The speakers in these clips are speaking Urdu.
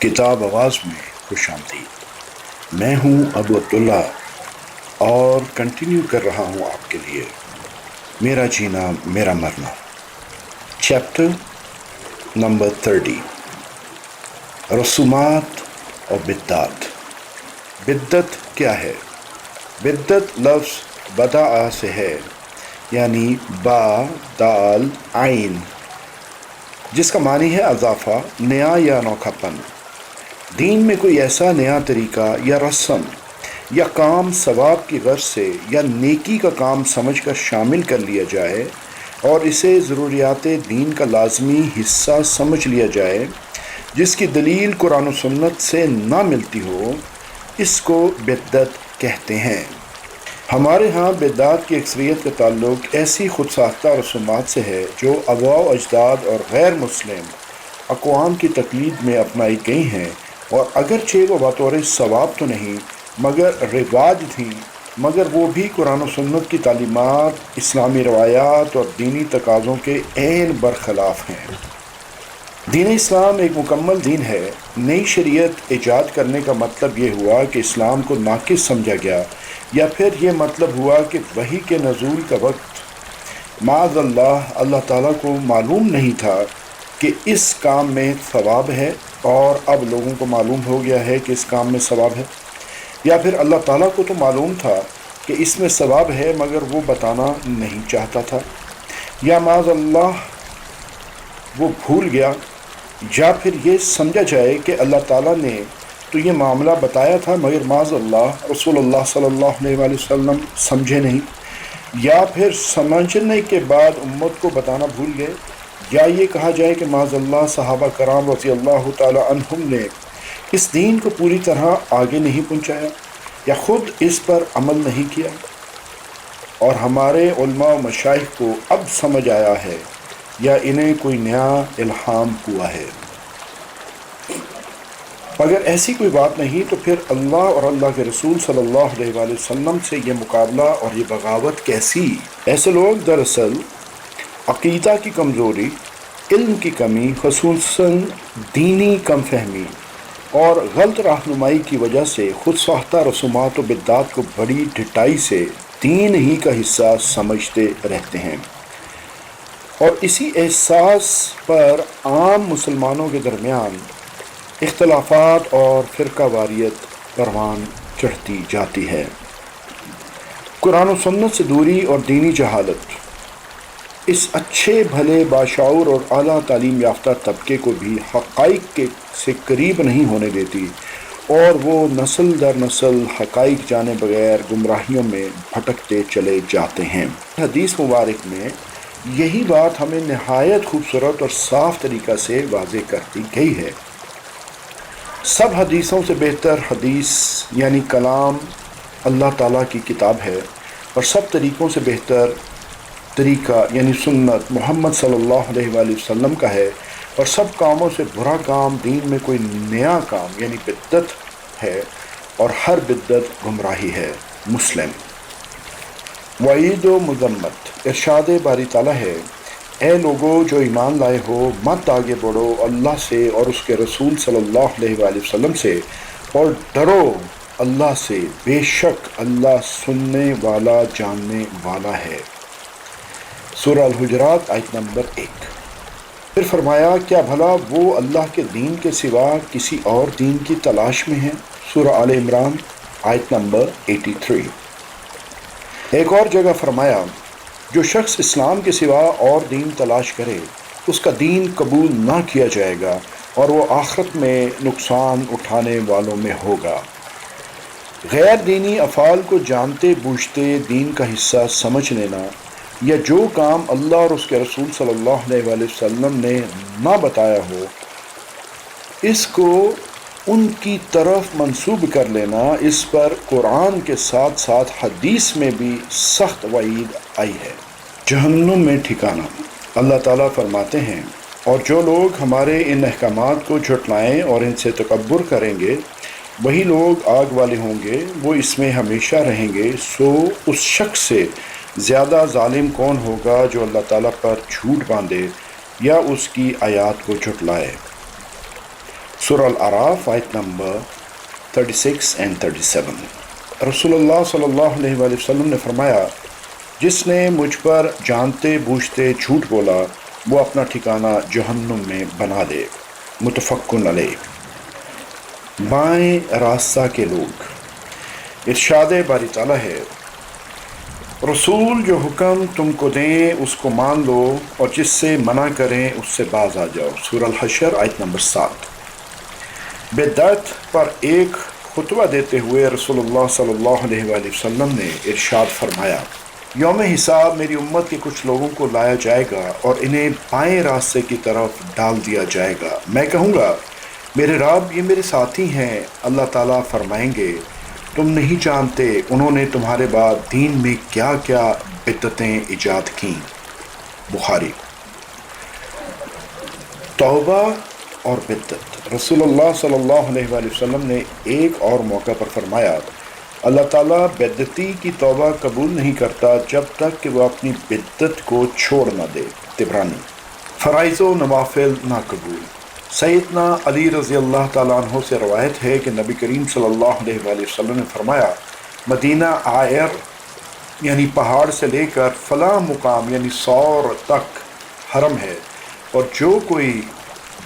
کتاب آواز میں خوش آمدید۔ میں ہوں ابو عبداللہ اور کنٹینیو کر رہا ہوں آپ کے لیے میرا جینا میرا مرنا، چیپٹر نمبر 30، رسومات اور بدعات۔ بدعت کیا ہے؟ بدعت لفظ بدع سے ہے، یعنی با دال عین، جس کا معنی ہے اضافہ، نیا یا انوکھا پن۔ دین میں کوئی ایسا نیا طریقہ یا رسم یا کام ثواب کی غرض سے یا نیکی کا کام سمجھ کر شامل کر لیا جائے اور اسے ضروریات دین کا لازمی حصہ سمجھ لیا جائے، جس کی دلیل قرآن و سنت سے نہ ملتی ہو، اس کو بدعت کہتے ہیں۔ ہمارے ہاں بدعات کی اکثریت کا تعلق ایسی خود ساختہ رسومات سے ہے جو آباء و اجداد اور غیر مسلم اقوام کی تقلید میں اپنائی گئی ہیں، اور اگرچہ وہ بطور ثواب تو نہیں مگر رواج تھیں، مگر وہ بھی قرآن و سنت کی تعلیمات، اسلامی روایات اور دینی تقاضوں کے عین برخلاف ہیں۔ دین اسلام ایک مکمل دین ہے۔ نئی شریعت ایجاد کرنے کا مطلب یہ ہوا کہ اسلام کو ناقص سمجھا گیا، یا پھر یہ مطلب ہوا کہ وحی کے نزول کا وقت معاذ اللہ تعالیٰ کو معلوم نہیں تھا کہ اس کام میں ثواب ہے، اور اب لوگوں کو معلوم ہو گیا ہے کہ اس کام میں ثواب ہے، یا پھر اللہ تعالیٰ کو تو معلوم تھا کہ اس میں ثواب ہے مگر وہ بتانا نہیں چاہتا تھا، یا معاذ اللہ وہ بھول گیا، یا پھر یہ سمجھا جائے کہ اللہ تعالیٰ نے تو یہ معاملہ بتایا تھا مگر معاذ اللہ رسول اللہ صلی اللہ علیہ وآلہ وسلم سمجھے نہیں، یا پھر سمجھنے کے بعد امت کو بتانا بھول گئے، یا یہ کہا جائے کہ معاذ اللہ صحابہ کرام رضی اللہ تعالی عنہم نے اس دین کو پوری طرح آگے نہیں پہنچایا، یا خود اس پر عمل نہیں کیا، اور ہمارے علماء و مشائخ کو اب سمجھ آیا ہے، یا انہیں کوئی نیا الہام ہوا ہے۔ اگر ایسی کوئی بات نہیں تو پھر اللہ اور اللہ کے رسول صلی اللہ علیہ وآلہ وسلم سے یہ مقابلہ اور یہ بغاوت کیسی؟ ایسے لوگ دراصل عقیدہ کی کمزوری، علم کی کمی، خصوصاً دینی کم فہمی اور غلط رہنمائی کی وجہ سے خود ساختہ رسومات و بدعات کو بڑی ڈھٹائی سے دین ہی کا حصہ سمجھتے رہتے ہیں، اور اسی احساس پر عام مسلمانوں کے درمیان اختلافات اور فرقہ واریت پروان چڑھتی جاتی ہے۔ قرآن و سنت سے دوری اور دینی جہالت اس اچھے بھلے باشعور اور اعلیٰ تعلیم یافتہ طبقے کو بھی حقائق سے قریب نہیں ہونے دیتی، اور وہ نسل در نسل حقائق جانے بغیر گمراہیوں میں بھٹکتے چلے جاتے ہیں۔ حدیث مبارک میں یہی بات ہمیں نہایت خوبصورت اور صاف طریقہ سے واضح کرتی گئی ہے۔ سب حدیثوں سے بہتر حدیث یعنی کلام اللہ تعالیٰ کی کتاب ہے، اور سب طریقوں سے بہتر طریقہ یعنی سنت محمد صلی اللہ علیہ وآلہ وسلم کا ہے، اور سب کاموں سے برا کام دین میں کوئی نیا کام یعنی بدعت ہے، اور ہر بدعت گمراہی ہے۔ مسلم۔ وعید و مذمت۔ ارشاد باری تعالیٰ ہے، اے لوگو جو ایمان لائے ہو، مت آگے بڑھو اللہ سے اور اس کے رسول صلی اللہ علیہ وآلہ وسلم سے، اور ڈرو اللہ سے، بے شک اللہ سننے والا جاننے والا ہے۔ سورہ الحجرات آیت نمبر 1۔ پھر فرمایا، کیا بھلا وہ اللہ کے دین کے سوا کسی اور دین کی تلاش میں ہیں؟ سورہ آل عمران آیت نمبر 83۔ ایک اور جگہ فرمایا، جو شخص اسلام کے سوا اور دین تلاش کرے اس کا دین قبول نہ کیا جائے گا، اور وہ آخرت میں نقصان اٹھانے والوں میں ہوگا۔ غیر دینی افعال کو جانتے بوجھتے دین کا حصہ سمجھ لینا، یا جو کام اللہ اور اس کے رسول صلی اللہ علیہ وآلہ وسلم نے نہ بتایا ہو، اس کو ان کی طرف منسوب کر لینا، اس پر قرآن کے ساتھ ساتھ حدیث میں بھی سخت وعید آئی ہے۔ جہنم میں ٹھکانہ۔ اللہ تعالیٰ فرماتے ہیں، اور جو لوگ ہمارے ان احکامات کو جھٹلائیں اور ان سے تکبر کریں گے، وہی لوگ آگ والے ہوں گے، وہ اس میں ہمیشہ رہیں گے۔ سو اس شخص سے زیادہ ظالم کون ہوگا جو اللہ تعالیٰ پر جھوٹ باندھے یا اس کی آیات کو جھٹلائے۔ سورہ الاعراف آیت نمبر 36 and 37۔ رسول اللہ صلی اللہ علیہ وآلہ وسلم نے فرمایا، جس نے مجھ پر جانتے بوجھتے جھوٹ بولا وہ اپنا ٹھکانہ جہنم میں بنا لے۔ متفقن علیہ۔ بائیں راستہ کے لوگ۔ ارشاد باری تعالیٰ ہے، رسول جو حکم تم کو دیں اس کو مان لو اور جس سے منع کریں اس سے باز آ جاؤ۔ سورہ الحشر آیت نمبر 7۔ بدعت پر ایک خطبہ دیتے ہوئے رسول اللہ صلی اللہ علیہ وآلہ وسلم نے ارشاد فرمایا، یوم حساب میری امت کے کچھ لوگوں کو لایا جائے گا اور انہیں بائیں راستے کی طرف ڈال دیا جائے گا۔ میں کہوں گا، میرے رب یہ میرے ساتھی ہیں۔ اللہ تعالیٰ فرمائیں گے، تم نہیں جانتے انہوں نے تمہارے بعد دین میں کیا کیا بدعتیں ایجاد کیں۔ بخاری۔ توبہ اور بدعت۔ رسول اللہ صلی اللہ علیہ وآلہ وسلم نے ایک اور موقع پر فرمایا، اللہ تعالیٰ بدعتی کی توبہ قبول نہیں کرتا جب تک کہ وہ اپنی بدعت کو چھوڑ نہ دے۔ طبرانی۔ فرائض و نوافل ناقبول۔ سیدنا علی رضی اللہ تعالیٰ عنہ سے روایت ہے کہ نبی کریم صلی اللہ علیہ وآلہ وسلم نے فرمایا، مدینہ عائر یعنی پہاڑ سے لے کر فلاں مقام یعنی سور تک حرم ہے، اور جو کوئی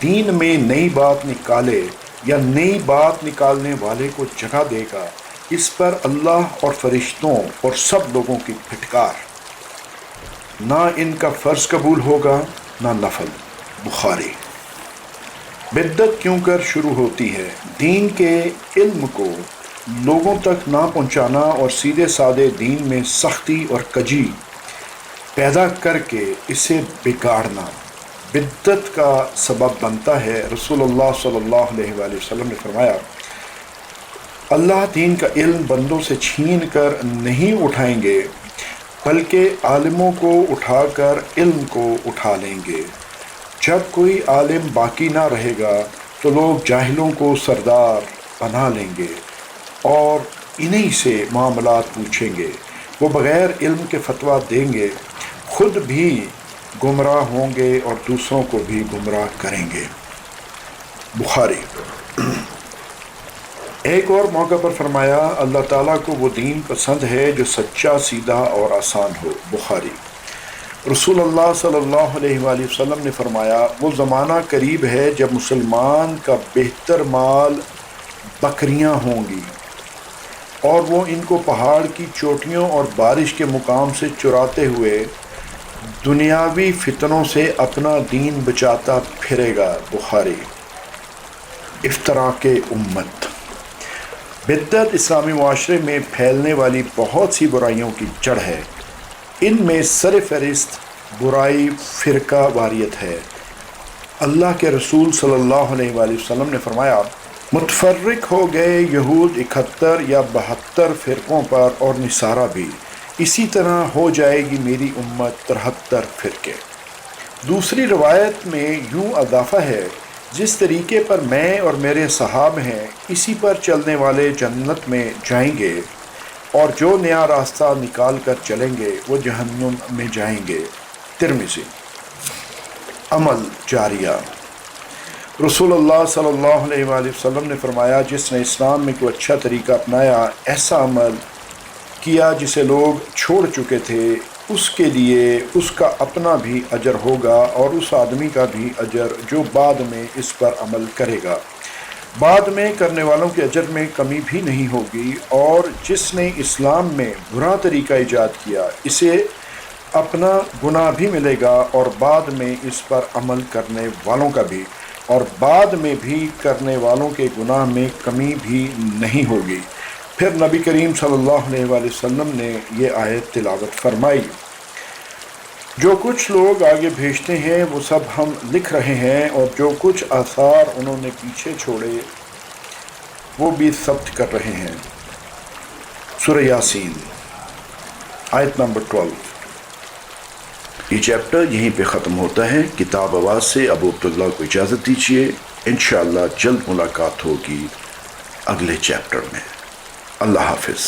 دین میں نئی بات نکالے یا نئی بات نکالنے والے کو جگہ دے گا، اس پر اللہ اور فرشتوں اور سب لوگوں کی پھٹکار، نہ ان کا فرض قبول ہوگا نہ نفل۔ بخاری۔ بدعت کیوں کر شروع ہوتی ہے؟ دین کے علم کو لوگوں تک نہ پہنچانا اور سیدھے سادے دین میں سختی اور کجی پیدا کر کے اسے بگاڑنا بدعت کا سبب بنتا ہے۔ رسول اللہ صلی اللہ علیہ وآلہ وسلم نے فرمایا، اللہ دین کا علم بندوں سے چھین کر نہیں اٹھائیں گے بلکہ عالموں کو اٹھا کر علم کو اٹھا لیں گے۔ جب کوئی عالم باقی نہ رہے گا تو لوگ جاہلوں کو سردار بنا لیں گے اور انہی سے معاملات پوچھیں گے۔ وہ بغیر علم کے فتویٰ دیں گے، خود بھی گمراہ ہوں گے اور دوسروں کو بھی گمراہ کریں گے۔ بخاری۔ ایک اور موقع پر فرمایا، اللہ تعالیٰ کو وہ دین پسند ہے جو سچا، سیدھا اور آسان ہو۔ بخاری۔ رسول اللہ صلی اللہ علیہ وآلہ وسلم نے فرمایا، وہ زمانہ قریب ہے جب مسلمان کا بہتر مال بکریاں ہوں گی اور وہ ان کو پہاڑ کی چوٹیوں اور بارش کے مقام سے چراتے ہوئے دنیاوی فتنوں سے اپنا دین بچاتا پھرے گا۔ بخاری۔ افتراق امت۔ بدعت اسلامی معاشرے میں پھیلنے والی بہت سی برائیوں کی جڑ ہے۔ ان میں سر فہرست برائی فرقہ واریت ہے۔ اللہ کے رسول صلی اللہ علیہ وآلہ وسلم نے فرمایا، متفرق ہو گئے یہود 71 یا 72 فرقوں پر اور نصارہ بھی، اسی طرح ہو جائے گی میری امت 73 فرقے۔ دوسری روایت میں یوں اضافہ ہے، جس طریقے پر میں اور میرے صحاب ہیں اسی پر چلنے والے جنت میں جائیں گے، اور جو نیا راستہ نکال کر چلیں گے وہ جہنم میں جائیں گے۔ ترمذی۔ عمل جاریہ۔ رسول اللہ صلی اللہ علیہ وآلہ وسلم نے فرمایا، جس نے اسلام میں کوئی اچھا طریقہ اپنایا، ایسا عمل کیا جسے لوگ چھوڑ چکے تھے، اس کے لیے اس کا اپنا بھی اجر ہوگا اور اس آدمی کا بھی اجر جو بعد میں اس پر عمل کرے گا۔ بعد میں کرنے والوں کے اجر میں کمی بھی نہیں ہوگی، اور جس نے اسلام میں برا طریقہ ایجاد کیا اسے اپنا گناہ بھی ملے گا اور بعد میں اس پر عمل کرنے والوں کا بھی، اور بعد میں بھی کرنے والوں کے گناہ میں کمی بھی نہیں ہوگی۔ پھر نبی کریم صلی اللہ علیہ وآلہ وسلم نے یہ آیت تلاوت فرمائی، جو کچھ لوگ آگے بھیجتے ہیں وہ سب ہم لکھ رہے ہیں، اور جو کچھ آثار انہوں نے پیچھے چھوڑے وہ بھی ثبت کر رہے ہیں۔ سورہ یاسین آیت نمبر 12۔ یہ چیپٹر یہیں پہ ختم ہوتا ہے۔ کتاب آواز سے ابو عبداللہ کو اجازت دیجیے، انشاءاللہ جلد ملاقات ہوگی اگلے چیپٹر میں۔ اللہ حافظ۔